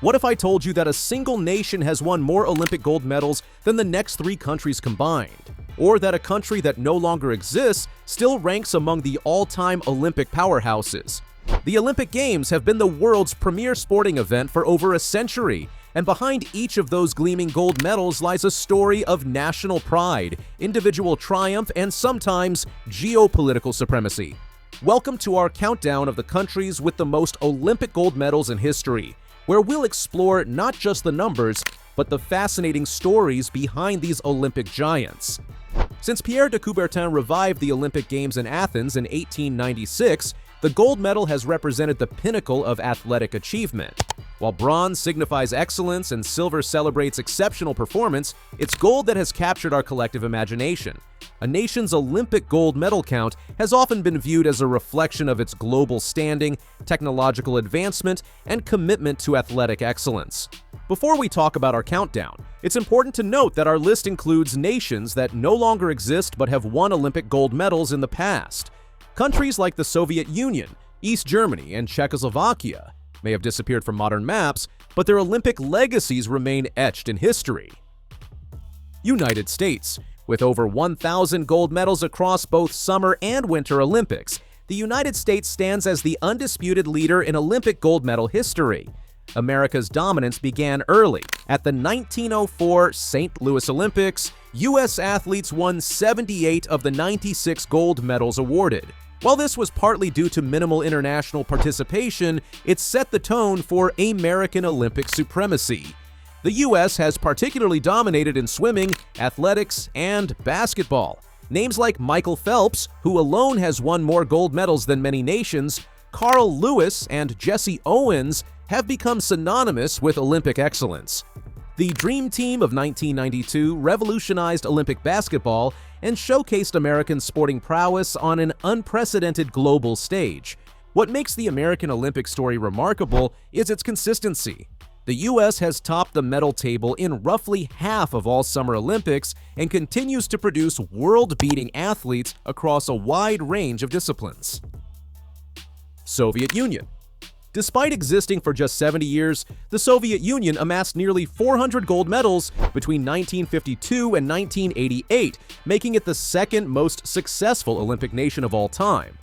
What if I told you that a single nation has won more Olympic gold medals than the next 3 countries combined? Or that a country that no longer exists still ranks among the all-time Olympic powerhouses? The Olympic Games have been the world's premier sporting event for over a century, and behind each of those gleaming gold medals lies a story of national pride, individual triumph, and sometimes geopolitical supremacy. Welcome to our countdown of the countries with the most Olympic gold medals in history, where we'll explore not just the numbers, but the fascinating stories behind these Olympic giants. Since Pierre de Coubertin revived the Olympic Games in Athens in 1896, the gold medal has represented the pinnacle of athletic achievement. While bronze signifies excellence and silver celebrates exceptional performance, it's gold that has captured our collective imagination. A nation's Olympic gold medal count has often been viewed as a reflection of its global standing, technological advancement, and commitment to athletic excellence. Before we talk about our countdown, it's important to note that our list includes nations that no longer exist but have won Olympic gold medals in the past. Countries like the Soviet Union, East Germany, and Czechoslovakia may have disappeared from modern maps, but their Olympic legacies remain etched in history. United States. With over 1,000 gold medals across both Summer and Winter Olympics, the United States stands as the undisputed leader in Olympic gold medal history. America's dominance began early. At the 1904 St. Louis Olympics, U.S. athletes won 78 of the 96 gold medals awarded. While this was partly due to minimal international participation, it set the tone for American Olympic supremacy. The U.S. has particularly dominated in swimming, athletics, and basketball. Names like Michael Phelps, who alone has won more gold medals than many nations, Carl Lewis, and Jesse Owens have become synonymous with Olympic excellence. The Dream Team of 1992 revolutionized Olympic basketball and showcased American sporting prowess on an unprecedented global stage. What makes the American Olympic story remarkable is its consistency. The U.S. has topped the medal table in roughly half of all Summer Olympics and continues to produce world-beating athletes across a wide range of disciplines. Soviet Union. Despite existing for just 70 years, the Soviet Union amassed nearly 400 gold medals between 1952 and 1988, making it the second most successful Olympic nation of all time.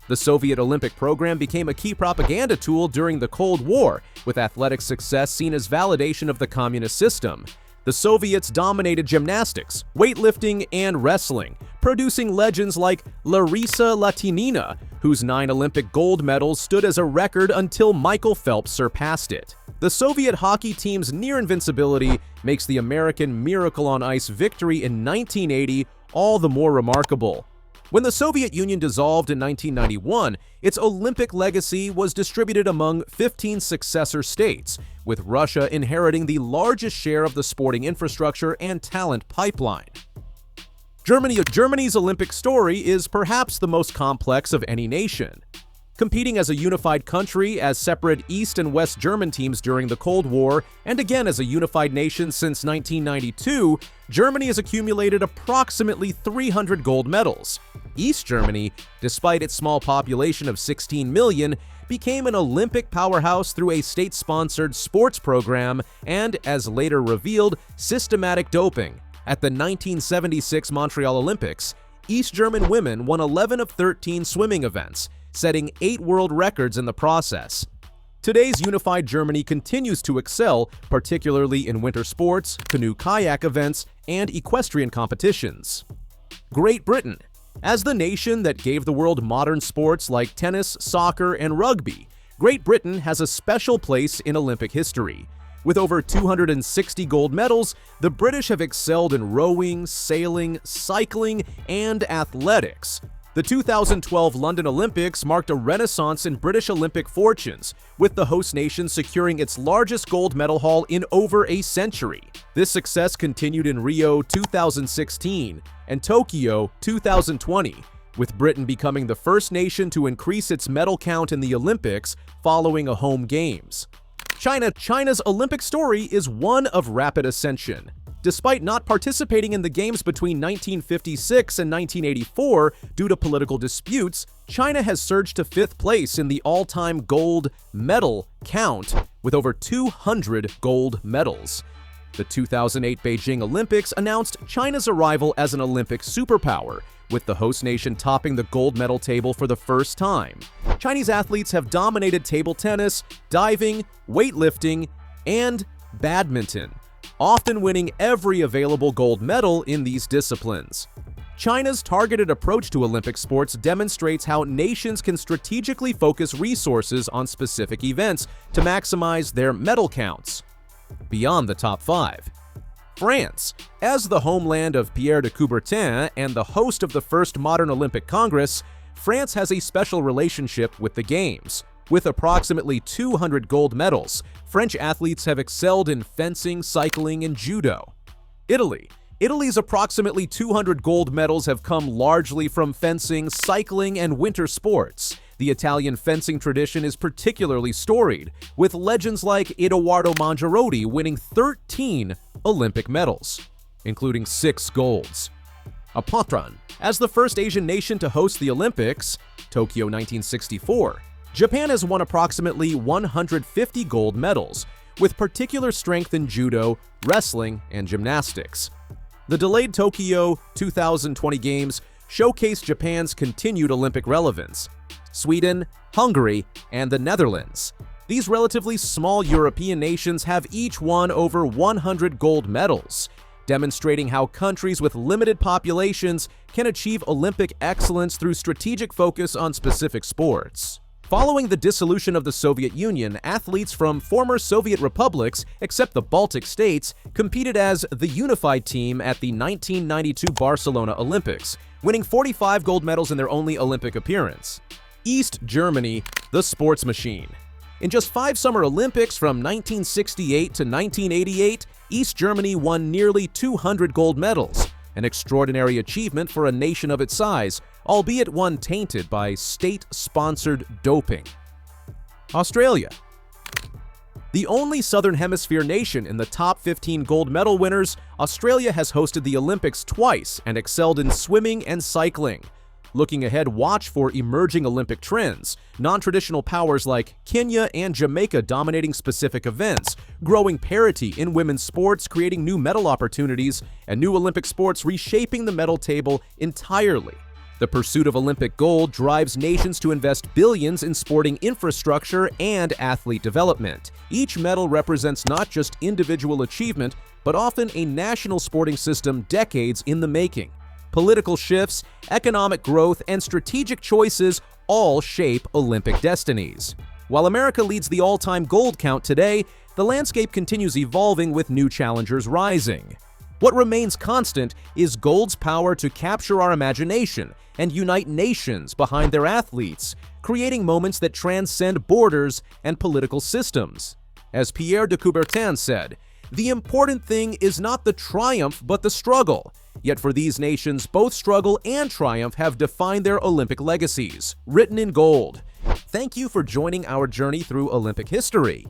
The Soviet Olympic program became a key propaganda tool during the Cold War, with athletic success seen as validation of the communist system. The Soviets dominated gymnastics, weightlifting, and wrestling, producing legends like Larisa Latynina, whose 9 Olympic gold medals stood as a record until Michael Phelps surpassed it. The Soviet hockey team's near invincibility makes the American Miracle on Ice victory in 1980 all the more remarkable. When the Soviet Union dissolved in 1991, its Olympic legacy was distributed among 15 successor states, with Russia inheriting the largest share of the sporting infrastructure and talent pipeline. Germany's Olympic story is perhaps the most complex of any nation. Competing as a unified country as separate East and West German teams during the Cold War, and again as a unified nation since 1992, Germany has accumulated approximately 300 gold medals. East Germany, despite its small population of 16 million, became an Olympic powerhouse through a state-sponsored sports program and, as later revealed, systematic doping. At the 1976 Montreal Olympics, East German women won 11 of 13 swimming events, setting 8 world records in the process. Today's unified Germany continues to excel, particularly in winter sports, canoe-kayak events, and equestrian competitions. Great Britain. As the nation that gave the world modern sports like tennis, soccer, and rugby, Great Britain has a special place in Olympic history. With over 260 gold medals, the British have excelled in rowing, sailing, cycling, and athletics. The 2012 London Olympics marked a renaissance in British Olympic fortunes, with the host nation securing its largest gold medal haul in over a century. This success continued in Rio 2016 and Tokyo 2020, with Britain becoming the first nation to increase its medal count in the Olympics following a home games. China's Olympic story is one of rapid ascension. Despite not participating in the Games between 1956 and 1984 due to political disputes, China has surged to 5th place in the all-time gold medal count with over 200 gold medals. The 2008 Beijing Olympics announced China's arrival as an Olympic superpower, with the host nation topping the gold medal table for the first time. Chinese athletes have dominated table tennis, diving, weightlifting, and badminton, often winning every available gold medal in these disciplines. China's targeted approach to Olympic sports demonstrates how nations can strategically focus resources on specific events to maximize their medal counts. Beyond the top 5. France. As the homeland of Pierre de Coubertin and the host of the first modern Olympic Congress, France has a special relationship with the Games. With approximately 200 gold medals, French athletes have excelled in fencing, cycling, and judo. Italy. Italy's approximately 200 gold medals have come largely from fencing, cycling, and winter sports. The Italian fencing tradition is particularly storied, with legends like Edoardo Mangiarotti winning 13 Olympic medals, including 6 golds. Japan. As the first Asian nation to host the Olympics, Tokyo 1964, Japan has won approximately 150 gold medals, with particular strength in judo, wrestling, and gymnastics. The delayed Tokyo 2020 Games showcased Japan's continued Olympic relevance. Sweden, Hungary, and the Netherlands. These relatively small European nations have each won over 100 gold medals, demonstrating how countries with limited populations can achieve Olympic excellence through strategic focus on specific sports. Following the dissolution of the Soviet Union, athletes from former Soviet republics, except the Baltic states, competed as the unified team at the 1992 Barcelona Olympics, winning 45 gold medals in their only Olympic appearance. East Germany, the sports machine. In just 5 Summer Olympics from 1968 to 1988, East Germany won nearly 200 gold medals, an extraordinary achievement for a nation of its size, albeit one tainted by state-sponsored doping. Australia. The only Southern Hemisphere nation in the top 15 gold medal winners, Australia has hosted the Olympics twice and excelled in swimming and cycling. Looking ahead, watch for emerging Olympic trends, non-traditional powers like Kenya and Jamaica dominating specific events, growing parity in women's sports creating new medal opportunities, and new Olympic sports reshaping the medal table entirely. The pursuit of Olympic gold drives nations to invest billions in sporting infrastructure and athlete development. Each medal represents not just individual achievement, but often a national sporting system decades in the making. Political shifts, economic growth, and strategic choices all shape Olympic destinies. While America leads the all-time gold count today, the landscape continues evolving with new challengers rising. What remains constant is gold's power to capture our imagination and unite nations behind their athletes, creating moments that transcend borders and political systems. As Pierre de Coubertin said, "The important thing is not the triumph but the struggle." Yet for these nations, both struggle and triumph have defined their Olympic legacies, written in gold. Thank you for joining our journey through Olympic history.